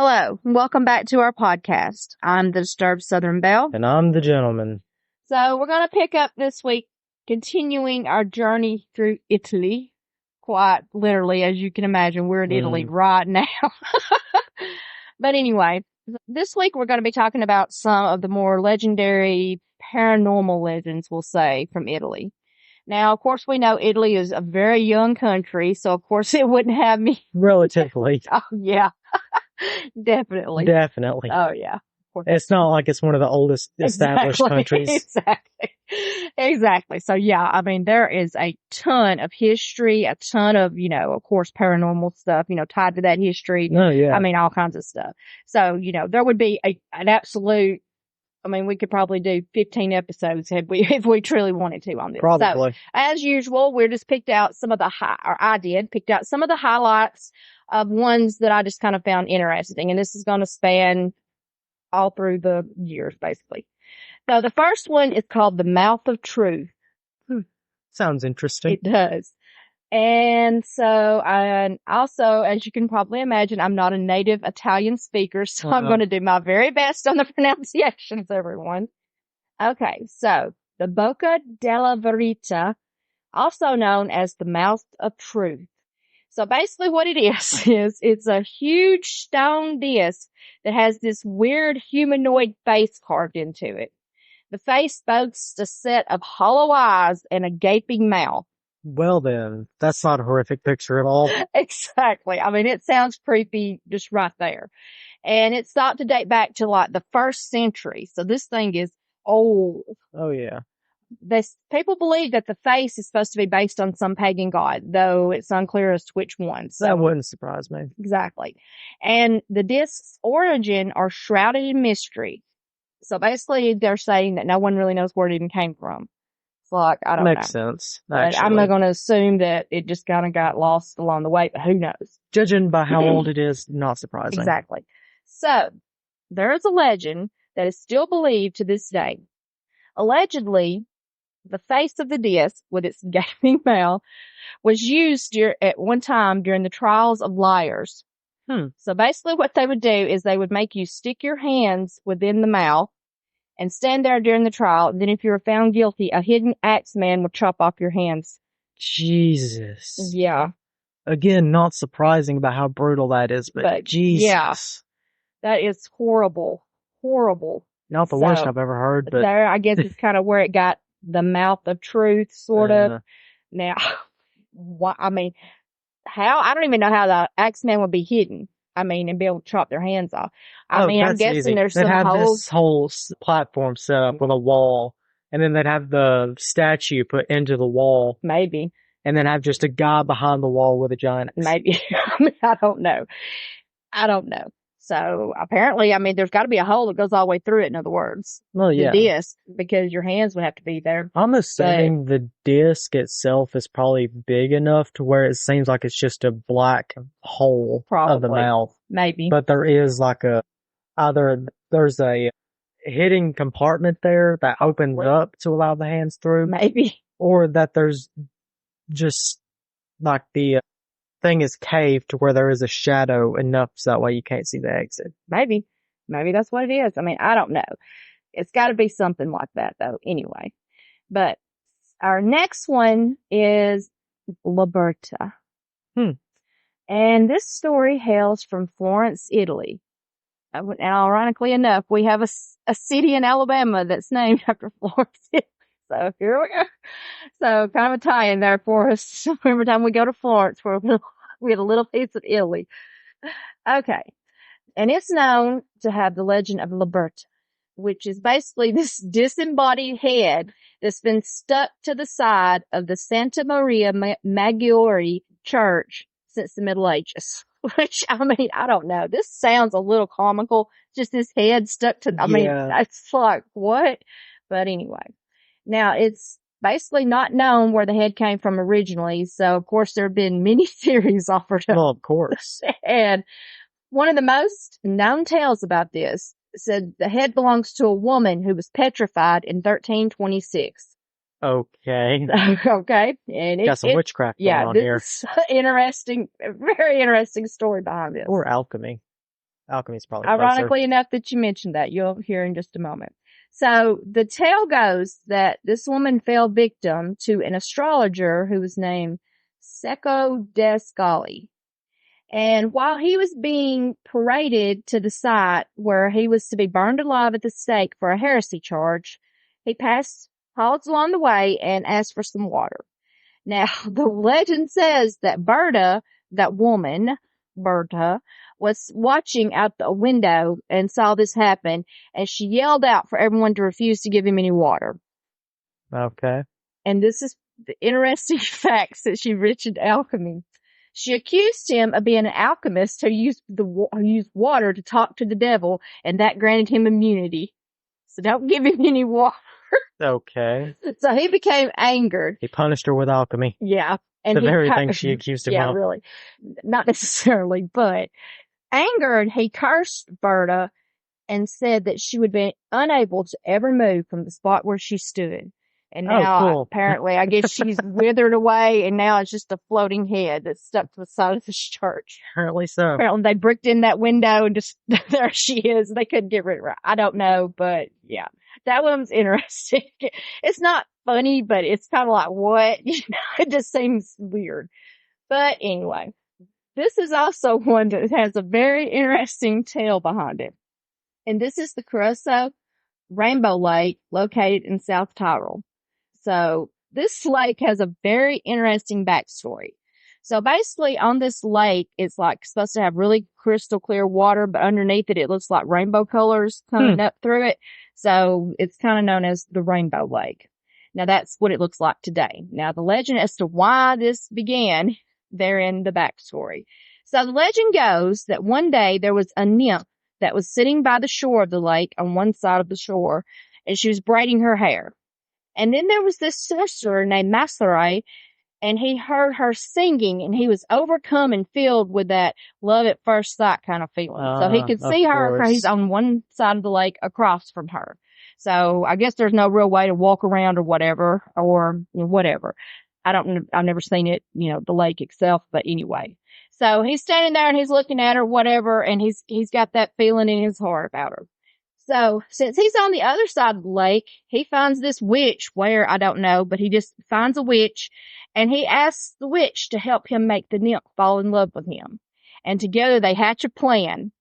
Hello, and welcome back to our podcast. I'm the Disturbed Southern Belle. And I'm the gentleman. So we're going to pick up this week, continuing our journey through Italy. Quite literally, as you can imagine, we're in Italy right now. But anyway, this week we're going to be talking about some of the more legendary paranormal legends, we'll say, from Italy. Now, of course, we know Italy is a very young country, so of course it wouldn't have me. Relatively. Oh, yeah. Definitely. Oh, yeah. It's not like it's one of the oldest established countries. Exactly. So, yeah, I mean, there is a ton of history, a ton of, of course, paranormal stuff, tied to that history. Oh, yeah. I mean, all kinds of stuff. So, there would be an absolute, we could probably do 15 episodes if we truly wanted to on this. Probably. So, as usual, we just picked out some of the highlights of ones that I just kind of found interesting. And this is going to span all through the years, basically. So the first one is called the Mouth of Truth. Sounds interesting. It does. And so, and also, as you can probably imagine, I'm not a native Italian speaker, so I'm going to do my very best on the pronunciations, everyone. Okay, so the Bocca della Verità, also known as the Mouth of Truth. So basically what it is it's a huge stone disc that has this weird humanoid face carved into it. The face boasts a set of hollow eyes and a gaping mouth. Well then, that's not a horrific picture at all. Exactly. It sounds creepy just right there. And it's thought to date back to like the 1st century. So this thing is old. Oh yeah. People believe that the face is supposed to be based on some pagan god, though it's unclear as to which one. So, that wouldn't surprise me. Exactly. And the disc's origin are shrouded in mystery. So basically, they're saying that no one really knows where it even came from. It's like, I don't know. Makes sense. But I'm not going to assume that it just kind of got lost along the way, but who knows? Judging by how old it is, not surprising. Exactly. So, there is a legend that is still believed to this day. Allegedly, the face of the disc, with its gaping mouth, was used at one time during the trials of liars. So basically what they would do is they would make you stick your hands within the mouth and stand there during the trial. Then if you were found guilty, a hidden axe man would chop off your hands. Jesus. Yeah. Again, not surprising about how brutal that is, but Jesus. Yeah. That is horrible. Horrible. Not the worst I've ever heard, but there, I guess it's kind of where it got the mouth of truth, sort of. Now, how? I don't even know how the Axeman would be hidden. And be able to chop their hands off. I'm guessing easy. There's they'd some have holes. This whole platform set up with a wall, and then they'd have the statue put into the wall. Maybe. And then have just a guy behind the wall with a giant axe. Maybe. I don't know. So apparently, there's got to be a hole that goes all the way through it, in other words. Well, yeah. The disc, because your hands would have to be there. I'm assuming the disc itself is probably big enough to where it seems like it's just a black hole of the mouth. Maybe. But there is like there's a hidden compartment there that opens up to allow the hands through. Maybe. Or that there's just like the thing is caved to where there is a shadow enough so that way you can't see the exit. Maybe that's what it is. I don't know. It's got to be something like that, though, anyway. But our next one is Liberta. And this story hails from Florence, Italy. And ironically enough, we have a city in Alabama that's named after Florence, Italy. So here we go. So kind of a tie-in there for us. Every time we go to Florence, we get a little piece of Italy. Okay. And it's known to have the legend of Liberta, which is basically this disembodied head that's been stuck to the side of the Santa Maria Maggiore church since the Middle Ages. Which, I don't know. This sounds a little comical. Just this head stuck to, it's like, what? But anyway. Now, it's basically not known where the head came from originally. So, of course, there have been many theories offered up. Well, of course. And one of the most known tales about this said the head belongs to a woman who was petrified in 1326. Okay. Okay. And got some witchcraft going on here. Interesting, very interesting story behind this. Or alchemy. Alchemy's probably closer. Ironically enough that you mentioned that. You'll hear in just a moment. So the tale goes that this woman fell victim to an astrologer who was named Secco Descali. And while he was being paraded to the site where he was to be burned alive at the stake for a heresy charge, he paused along the way and asked for some water. Now, the legend says that Berta, that woman, Berta, was watching out the window and saw this happen, and she yelled out for everyone to refuse to give him any water. Okay. And this is the interesting facts that she mentioned alchemy. She accused him of being an alchemist who used water to talk to the devil, and that granted him immunity. So don't give him any water. Okay. So he became angered. He punished her with alchemy. Yeah. And the very thing she accused him of. Yeah, really. Not necessarily, but angered, he cursed Berta and said that she would be unable to ever move from the spot where she stood. And now, cool. apparently, I guess she's withered away, and now it's just a floating head that's stuck to the side of this church. Apparently so. Apparently, they bricked in that window, and just there she is. They couldn't get rid of her. I don't know, but yeah, that one's interesting. It's not funny, but it's kind of like, what? You know, it just seems weird. But anyway, this is also one that has a very interesting tale behind it. And this is the Crusoe Rainbow Lake located in South Tyrol. So this lake has a very interesting backstory. So basically on this lake, it's like supposed to have really crystal clear water, but underneath it, it looks like rainbow colors coming up through it. So it's kind of known as the Rainbow Lake. Now that's what it looks like today. Now the legend as to why this began, they're in the backstory. So the legend goes that one day there was a nymph that was sitting by the shore of the lake on one side of the shore, and she was braiding her hair. And then there was this sorcerer named Masiattino, and he heard her singing, and he was overcome and filled with that love at first sight kind of feeling. So he could see her because he's on one side of the lake across from her. So I guess there's no real way to walk around or whatever, whatever. I've never seen it, the lake itself, but anyway. So he's standing there and he's looking at her, whatever, and he's got that feeling in his heart about her. So since he's on the other side of the lake, he finds this witch where, I don't know, but he just finds a witch, and he asks the witch to help him make the nymph fall in love with him. And together they hatch a plan.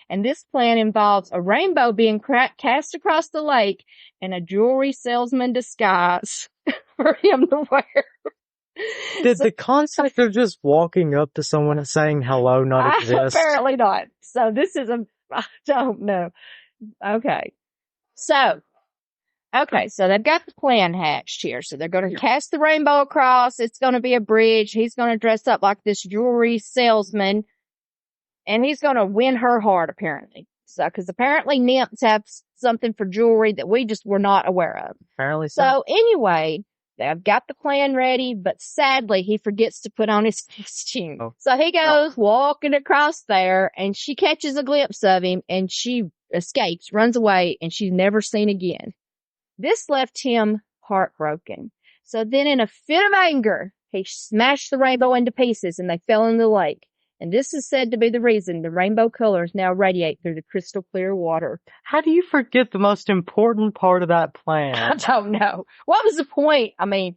And this plan involves a rainbow being cast across the lake and a jewelry salesman disguise for him to wear. Did the concept of just walking up to someone and saying hello not exist? Apparently not. So this is I don't know. Okay. So they've got the plan hatched here. So they're going to cast the rainbow across. It's going to be a bridge. He's going to dress up like this jewelry salesman, and he's going to win her heart, apparently. So, because apparently nymphs have something for jewelry that we just were not aware of. Apparently so. So anyway, they've got the plan ready, but sadly he forgets to put on his costume. Oh. So he goes walking across there, and she catches a glimpse of him, and she escapes, runs away, and she's never seen again. This left him heartbroken. So then in a fit of anger, he smashed the rainbow into pieces, and they fell in the lake. And this is said to be the reason the rainbow colors now radiate through the crystal clear water. How do you forget the most important part of that plan? I don't know. What was the point? I mean,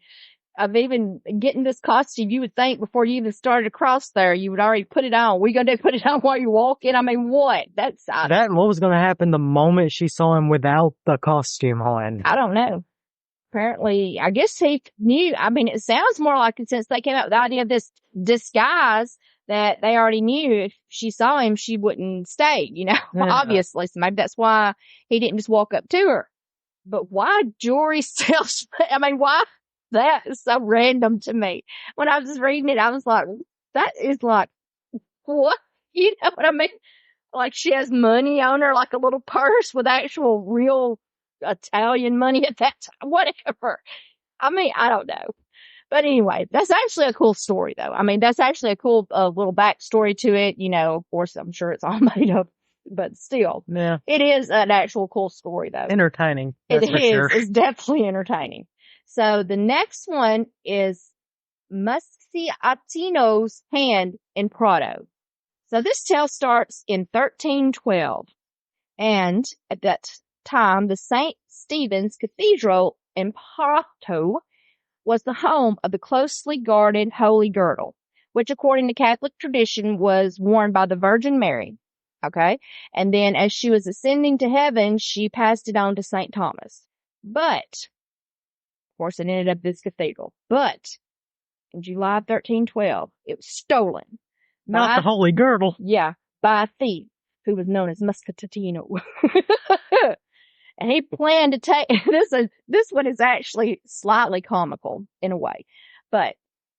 of even getting this costume? You would think before you even started across there, you would already put it on. We gonna put it on while you walk in? I mean, what? That and what was gonna happen the moment she saw him without the costume on? I don't know. Apparently, I guess he knew. I mean, it sounds more like it since they came up with the idea of this disguise that they already knew if she saw him, she wouldn't stay, yeah. Obviously. So maybe that's why he didn't just walk up to her. But why jewelry salesman? I mean, why? That is so random to me. When I was reading it, I was like, that is like, what? You know what I mean? Like she has money on her, like a little purse with actual real Italian money at that time, whatever. I mean, I don't know. But anyway, that's actually a cool story, though. I mean, that's actually a cool little backstory to it. Of course, I'm sure it's all made up, but still. Yeah. It is an actual cool story, though. Entertaining. That's it for is. Sure. It's definitely entertaining. So the next one is Masiattino's Hand in Prado. So this tale starts in 1312. And at that time, the St. Stephen's Cathedral in Porto was the home of the closely guarded Holy Girdle, which according to Catholic tradition was worn by the Virgin Mary. Okay. And then as she was ascending to heaven, she passed it on to St. Thomas. But, of course, it ended up this cathedral. But in July 1312, it was stolen. Not the Holy Girdle. Yeah, by a thief who was known as Masiattino. And he planned to take, this one is actually slightly comical in a way, but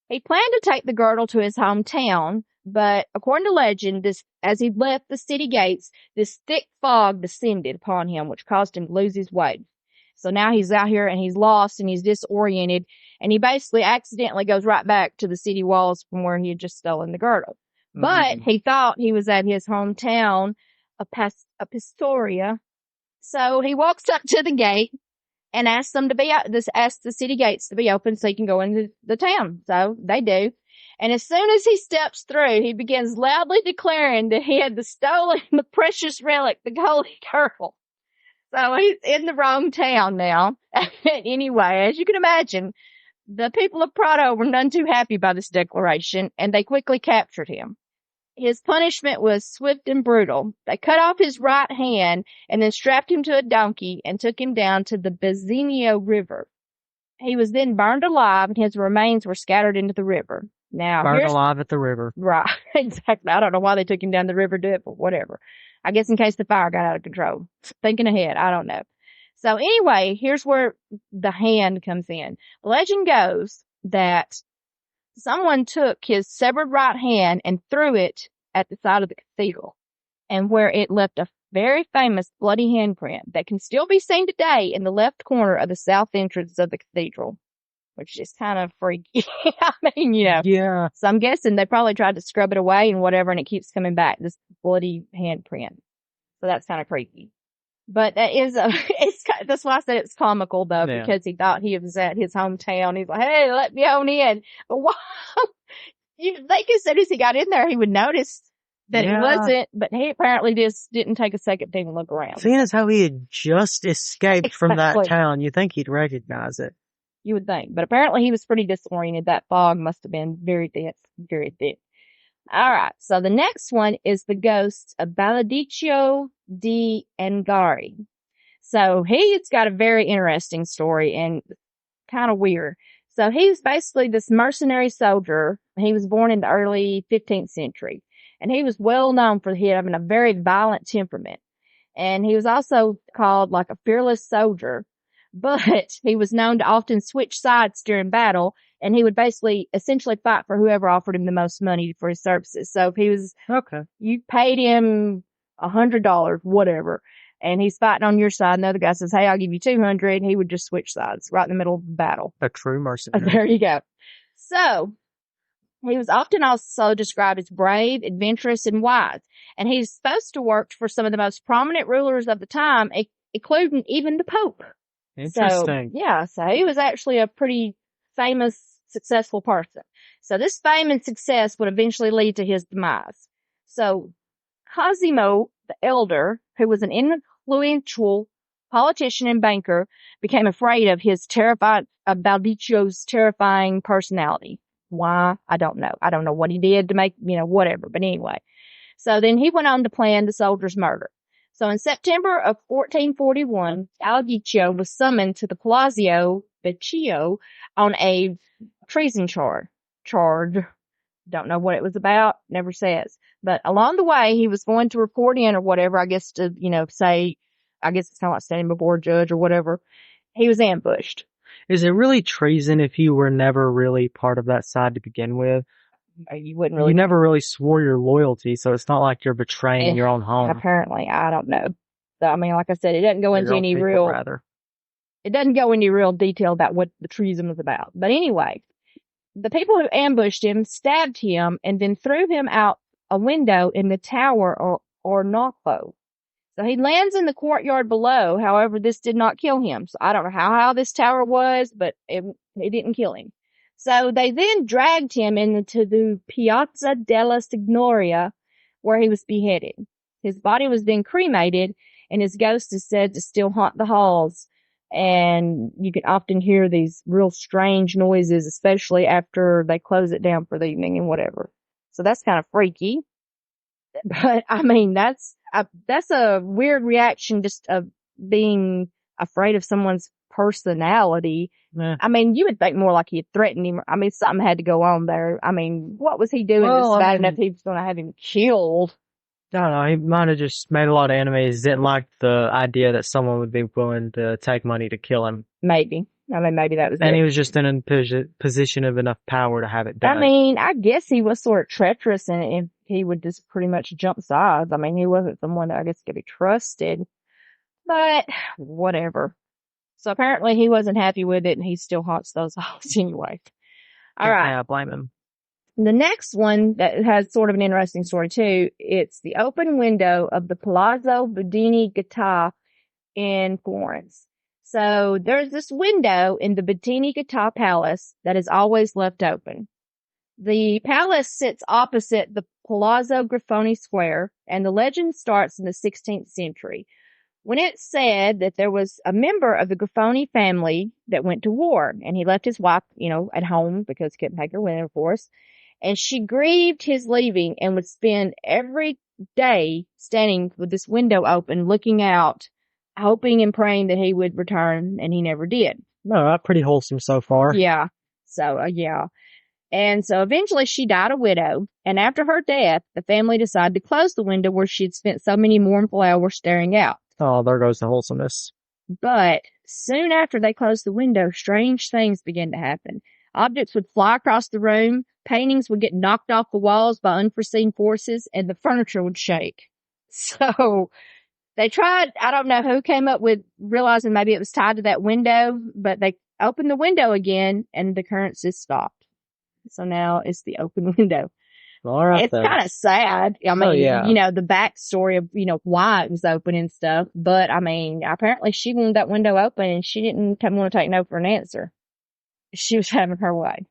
he planned to take the girdle to his hometown, but according to legend, as he left the city gates, this thick fog descended upon him, which caused him to lose his way. So now he's out here and he's lost and he's disoriented, and he basically accidentally goes right back to the city walls from where he had just stolen the girdle. Mm-hmm. But he thought he was at his hometown of Pistoria. So he walks up to the gate and asks the city gates to be open so he can go into the town. So they do. And as soon as he steps through, he begins loudly declaring that he had stolen the precious relic, the Holy Girdle. So he's in the wrong town now. Anyway, as you can imagine, the people of Prado were none too happy by this declaration, and they quickly captured him. His punishment was swift and brutal. They cut off his right hand and then strapped him to a donkey and took him down to the Bazinio River. He was then burned alive, and his remains were scattered into the river. Now, burned alive at the river. Right, exactly. I don't know why they took him down the river to it, but whatever. I guess in case the fire got out of control. Thinking ahead, I don't know. So anyway, here's where the hand comes in. The legend goes that someone took his severed right hand and threw it at the side of the cathedral, and where it left a very famous bloody handprint that can still be seen today in the left corner of the south entrance of the cathedral, which is kind of freaky. I mean, Yeah. So I'm guessing they probably tried to scrub it away and whatever, and it keeps coming back, this bloody handprint. So that's kind of creepy. But that is that's why I said it's comical though, yeah. Because he thought he was at his hometown. He's like, hey, let me on in. But why? You'd think as soon as he got in there, he would notice that it wasn't, but he apparently just didn't take a second to even look around. Seeing as how he had just escaped from that town, you think he'd recognize it. You would think. But apparently he was pretty disoriented. That fog must have been very thick, very thick. All right. So the next one is the ghost of Baladicio di Angari. So he's got a very interesting story and kind of weird. So he was basically this mercenary soldier. He was born in the early 15th century, and he was well known for having a very violent temperament. And he was also called like a fearless soldier, but he was known to often switch sides during battle, and he would essentially fight for whoever offered him the most money for his services. So if he was, you paid him $100, whatever, and he's fighting on your side, and the other guy says, hey, I'll give you $200, he would just switch sides right in the middle of the battle. A true mercenary. There you go. So he was often also described as brave, adventurous, and wise. And he's supposed to work for some of the most prominent rulers of the time, including even the Pope. Interesting. So he was actually a pretty famous, successful person. So this fame and success would eventually lead to his demise. So Cosimo the Elder, who was an influential politician and banker, became afraid of Baldicio's terrifying personality. Why? I don't know. I don't know what he did to make, whatever. But anyway. So then he went on to plan the soldier's murder. So in September of 1441, Baldiccio was summoned to the Palazzo Vecchio on a treason charge. Don't know what it was about. Never says. But along the way, he was going to report in or whatever, I guess to, say, I guess it's kind of like standing before a judge or whatever. He was ambushed. Is it really treason if you were never really part of that side to begin with? You wouldn't really. You never really swore your loyalty, so it's not like you're betraying your own home. Apparently, I don't know. So, I mean, like I said, it doesn't go into any real. It doesn't go into real detail about what the treason was about. But anyway, the people who ambushed him stabbed him and then threw him out a window in the tower or Nocco. So he lands in the courtyard below. However, this did not kill him. So I don't know how this tower was, but it didn't kill him. So they then dragged him into the Piazza della Signoria, where he was beheaded. His body was then cremated, and his ghost is said to still haunt the halls. And you can often hear these real strange noises, especially after they close it down for the evening and whatever. So that's kind of freaky. But I mean, that's a weird reaction just of being afraid of someone's personality. Yeah. I mean, you would think more like he had threatened him. I mean, something had to go on there. I mean, what was he doing that's bad enough he was going to have him killed? I don't know. He might have just made a lot of enemies. Didn't like the idea that someone would be willing to take money to kill him. Maybe. I mean, maybe that was And it. he was just in a position of enough power to have it done. I mean, I guess he was sort of treacherous, and he would just pretty much jump sides. I mean, he wasn't someone that I guess could be trusted. But whatever. So apparently he wasn't happy with it, and he still haunts those halls anyway. All right. Yeah, I blame him. The next one that has sort of an interesting story too, it's the open window of the Palazzo Bedini Gatta in Florence. So there's this window in the Bedini Gatta Palace that is always left open. The palace sits opposite the Palazzo Grifoni Square, and the legend starts in the 16th century, when it said that there was a member of the Grifoni family that went to war, and he left his wife, at home because he couldn't take her with him, of course. And she grieved his leaving and would spend every day standing with this window open, looking out, hoping and praying that he would return, and he never did. No, pretty wholesome so far. Yeah. So, yeah. And so eventually she died a widow, and after her death, the family decided to close the window where she had spent so many mournful hours staring out. Oh, there goes the wholesomeness. But soon after they closed the window, strange things began to happen. Objects would fly across the room, paintings would get knocked off the walls by unforeseen forces, and the furniture would shake. So they tried, I don't know who came up with realizing maybe it was tied to that window, but they opened the window again and the occurrences stopped. So now it's the open window. All right, it's kind of sad. I mean, the backstory of, why it was open and stuff. But I mean, apparently she wanted that window open and she didn't want to take no for an answer. She was having her way.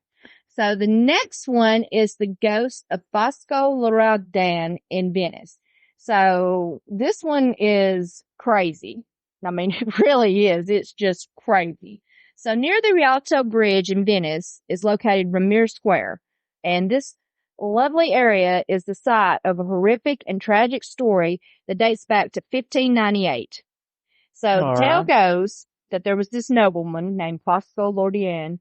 So the next one is the ghost of Fosco Loredan in Venice. So this one is crazy. I mean, it really is. It's just crazy. So near the Rialto Bridge in Venice is located Ramir Square. And this lovely area is the site of a horrific and tragic story that dates back to 1598. So the tale goes that there was this nobleman named Fosco Loredan,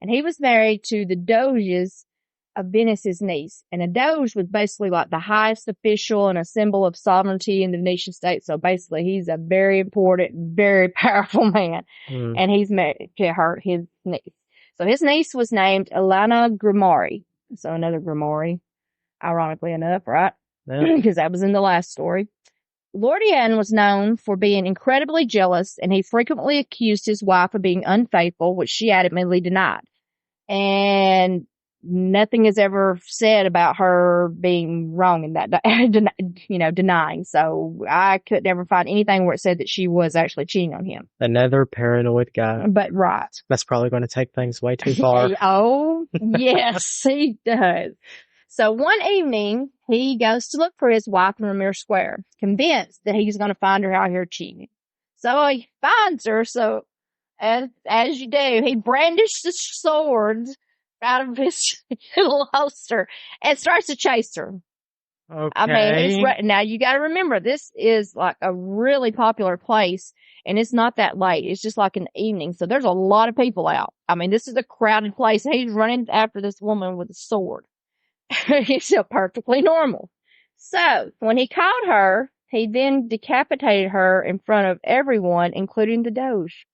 and he was married to the Doges of Venice's niece. And a Doge was basically like the highest official and a symbol of sovereignty in the Venetian state. So basically he's a very important, very powerful man. And he's married to his niece. So his niece was named Elena Grimari. So another Grimari, ironically enough, right? Because that was in the last story. Loredan was known for being incredibly jealous, and he frequently accused his wife of being unfaithful, which she adamantly denied. And nothing is ever said about her being wrong in that, denying. So I could never find anything where it said that she was actually cheating on him. Another paranoid guy. But right. That's probably going to take things way too far. Oh, yes, he does. So one evening, he goes to look for his wife in Ramir Square, convinced that he's going to find her out here cheating. So he finds her. So as you do, he brandished the sword out of his little holster and starts to chase her. Okay. I mean, now you got to remember, this is like a really popular place, and it's not that late. It's just like an evening, so there's a lot of people out. I mean, this is a crowded place, and he's running after this woman with a sword. It's still perfectly normal. So when he caught her, he then decapitated her in front of everyone, including the Doge.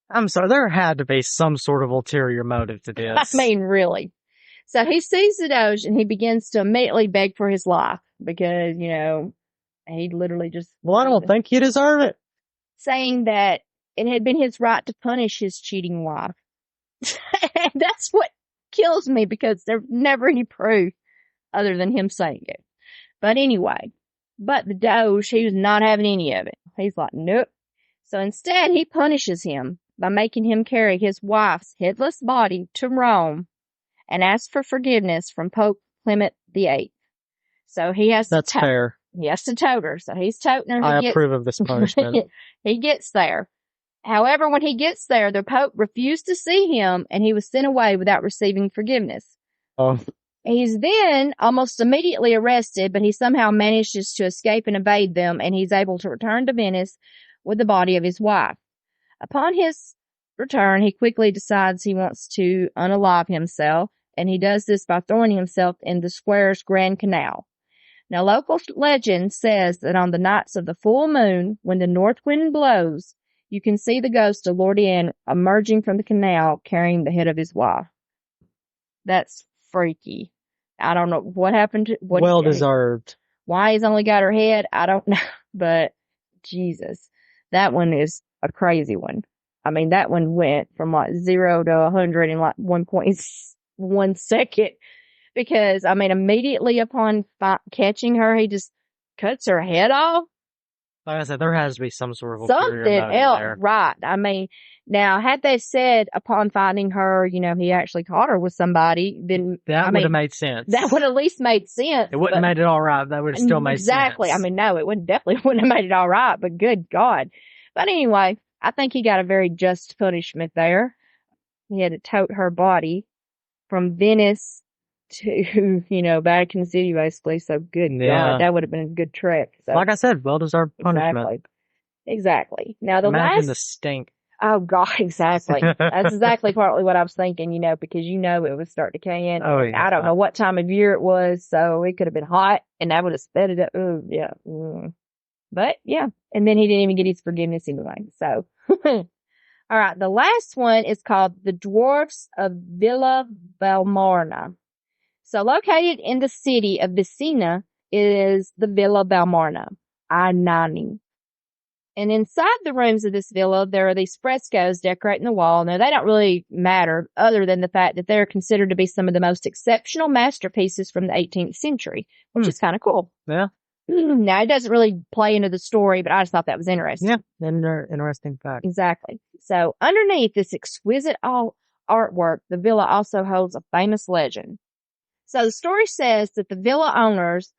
I'm sorry, there had to be some sort of ulterior motive to this. I mean, really. So he sees the Doge and he begins to immediately beg for his life because, he literally just... Well, I don't think he deserved it. Saying that it had been his right to punish his cheating wife. And that's what kills me because there's never any proof other than him saying it. But anyway, the Doge, he was not having any of it. He's like, nope. So instead, he punishes him by making him carry his wife's headless body to Rome and ask for forgiveness from Pope Clement VIII. So he has That's fair. He has to tote her. So he's toting her. I approve of this punishment. He gets there. However, when he gets there, the Pope refused to see him, and he was sent away without receiving forgiveness. Oh. He's then almost immediately arrested, but he somehow manages to escape and evade them, and he's able to return to Venice with the body of his wife. Upon his return, he quickly decides he wants to unalive himself, and he does this by throwing himself in the square's Grand Canal. Now, local legend says that on the nights of the full moon, when the north wind blows, you can see the ghost of Lord Ian emerging from the canal carrying the head of his wife. That's freaky. I don't know what happened to well deserved. Why he's only got her head, I don't know. But Jesus, that one is a crazy one. I mean, that one went from like 0 to 100 in like 1.1 second. Because, I mean, immediately upon catching her, he just cuts her head off. Like I said, there has to be some sort of something else, there. Right? I mean, now had they said upon finding her, he actually caught her with somebody, then that would have made sense. That would at least made sense. It wouldn't have made it all right. That would have still made sense. Exactly. I mean, no, definitely wouldn't have made it all right. But good God. But anyway, I think he got a very just punishment there. He had to tote her body from Venice to, Vatican City, basically. So good God, that would have been a good trek. So, like I said, well-deserved punishment. Exactly. Now, Imagine the stink. Oh, God, exactly. That's exactly partly what I was thinking, because it would start decaying. Oh, yeah. I don't know what time of year it was, so it could have been hot, and that would have sped it up. Oh, yeah. But, yeah. And then he didn't even get his forgiveness anyway. So, all right. The last one is called The Dwarfs of Villa Balmarna. So, located in the city of Vicina is the Villa Balmarna, I-90. And inside the rooms of this villa, there are these frescoes decorating the wall. Now, they don't really matter other than the fact that they're considered to be some of the most exceptional masterpieces from the 18th century, which is kind of cool. Yeah. Now, it doesn't really play into the story, but I just thought that was interesting. Yeah, interesting fact. Exactly. So, underneath this exquisite artwork, the villa also holds a famous legend. So, the story says that the villa owners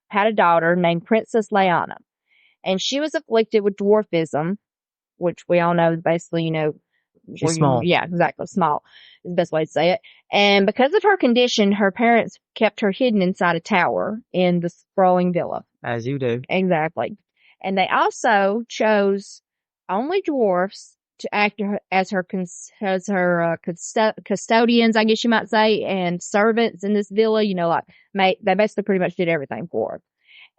had a daughter named Princess Leanna. And she was afflicted with dwarfism, which we all know basically, she's small. Yeah, exactly. Small is the best way to say it. And because of her condition, her parents kept her hidden inside a tower in the sprawling villa. As you do. Exactly. And they also chose only dwarfs to act as her custodians, I guess you might say, and servants in this villa. They basically pretty much did everything for her.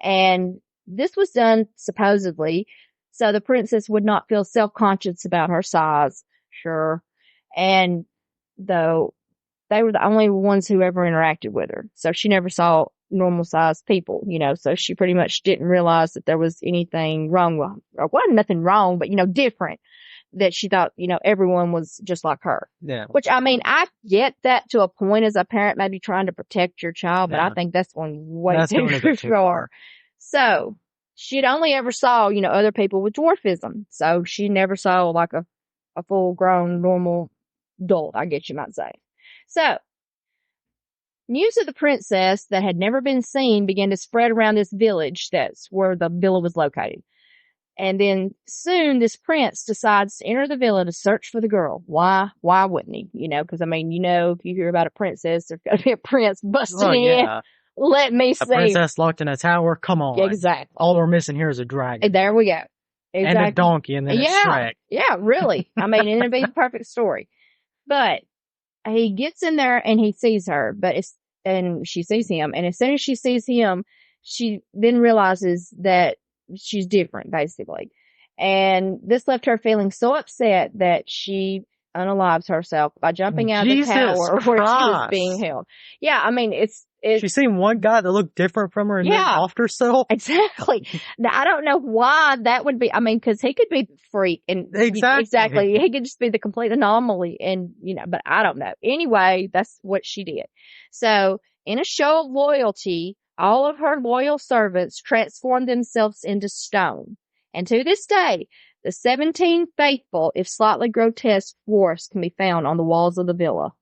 And this was done, supposedly, so the princess would not feel self-conscious about her size. Sure. And though they were the only ones who ever interacted with her. So she never saw normal-sized people, so she pretty much didn't realize that there was anything wrong with her. Or wasn't nothing wrong, but, different. That she thought, everyone was just like her. Yeah. Which, I mean, I get that to a point as a parent, maybe trying to protect your child, but I think that's one way too far. So, she'd only ever saw, other people with dwarfism. So, she never saw like a full-grown, normal adult, I guess you might say. So, news of the princess that had never been seen began to spread around this village. That's where the villa was located. And then soon this prince decides to enter the villa to search for the girl. Why wouldn't he? Because, I mean, if you hear about a princess, there's got to be a prince busting in. Let me see. A princess locked in a tower? Come on. Exactly. All we're missing here is a dragon. And there we go. Exactly. And a donkey, and then it's Shrek. Yeah, really. I mean, it'd be the perfect story. But he gets in there and he sees her, and she sees him. And as soon as she sees him, she then realizes that she's different, basically. And this left her feeling so upset that she unalives herself by jumping out of the tower where she was being held. Yeah, I mean, it's she seen one guy that looked different from her and then offed herself. Exactly. Now, I don't know why that would be. I mean, because he could be the freak, and exactly, he could just be the complete anomaly, and but I don't know. Anyway, that's what she did. So, in a show of loyalty, all of her loyal servants transformed themselves into stone, and to this day, the 17 faithful, if slightly grotesque, dwarfs can be found on the walls of the villa.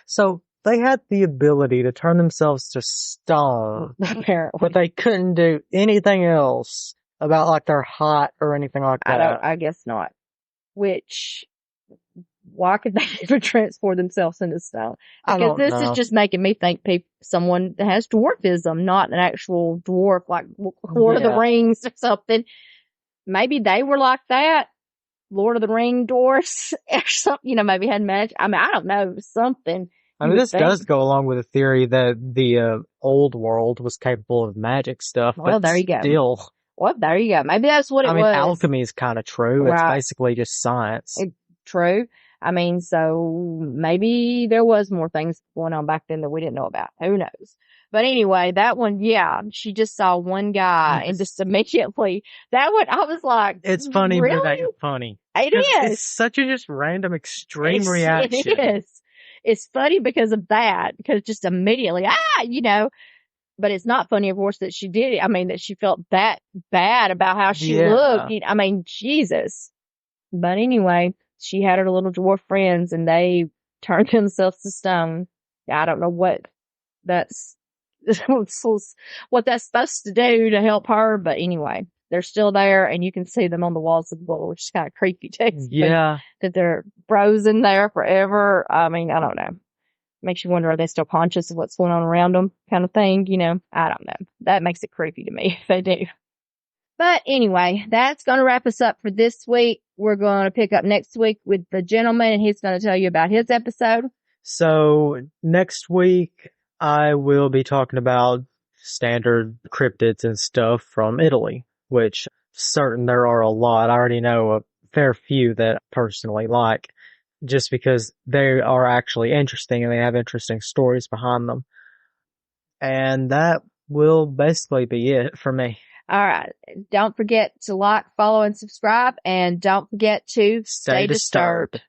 So, they had the ability to turn themselves to stone, Apparently. but they couldn't do anything else about like their height or anything like that. I guess not. Which, why could they ever transport themselves into stone? Because this is just making me think someone that has dwarfism, not an actual dwarf like Lord of the Rings or something. Maybe they were like that. Lord of the Ring dwarfs or something, maybe had magic. I mean, I don't know, something. I mean, this does go along with the theory that the old world was capable of magic stuff. Well, there you go. Well, there you go. Maybe that's what it was. I mean, alchemy is kind of true. Right. It's basically just science. True. I mean, so maybe there was more things going on back then that we didn't know about. Who knows? But anyway, that one, she just saw one guy and just immediately, that one, I was like, it's funny, really? But it ain't funny. It is. It's such a just random extreme reaction. It is. It's funny because of that, because just immediately, but it's not funny, of course, that she did it. I mean, that she felt that bad about how she looked. I mean, Jesus. But anyway, she had her little dwarf friends and they turned themselves to stone. I don't know what that's supposed to do to help her, but anyway, they're still there and you can see them on the walls of the book, which is kind of creepy too. Yeah. That they're frozen there forever. I mean, I don't know. Makes you wonder, are they still conscious of what's going on around them kind of thing, I don't know. That makes it creepy to me if they do. But anyway, that's going to wrap us up for this week. We're going to pick up next week with the gentleman, and he's going to tell you about his episode. So next week, I will be talking about standard cryptids and stuff from Italy, which certain there are a lot. I already know a fair few that I personally like, just because they are actually interesting and they have interesting stories behind them. And that will basically be it for me. All right. Don't forget to like, follow, and subscribe. And don't forget to stay disturbed.